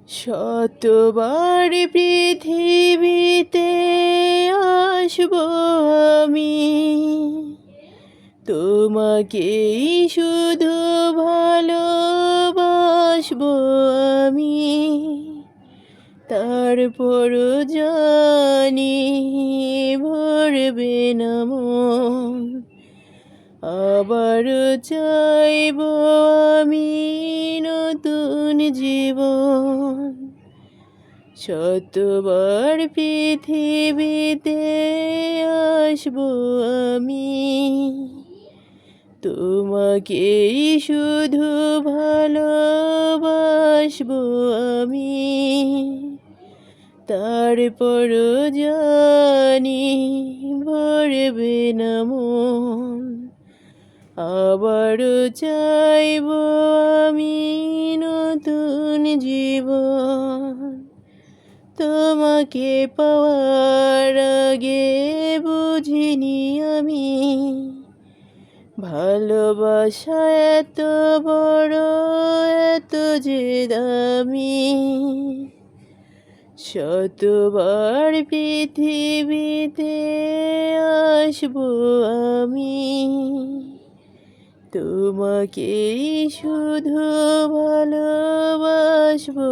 শতবার পৃথিবীতে আসবো আমি, তোমাকেই শুধু ভালোবাসবো আমি। তারপরও জানি ভরবে না মন, আবারও চাইবো আমি নতুন জীবন। শতবার পৃথিবীতে আসবো আমি, তোমাকেই শুধু ভালোবাসবো আমি। তারপরও জানি ভরবে না মন, আবারও চাইবো আমি নতুন জীবন। তোমাকে পাওয়ার আগে বুঝিনি আমি, ভালোবাসা এত বড়, এত যে দামি। শতবার পৃথিবীতে আসবো আমি, তোমাকেই শুধু ভালোবাসবো।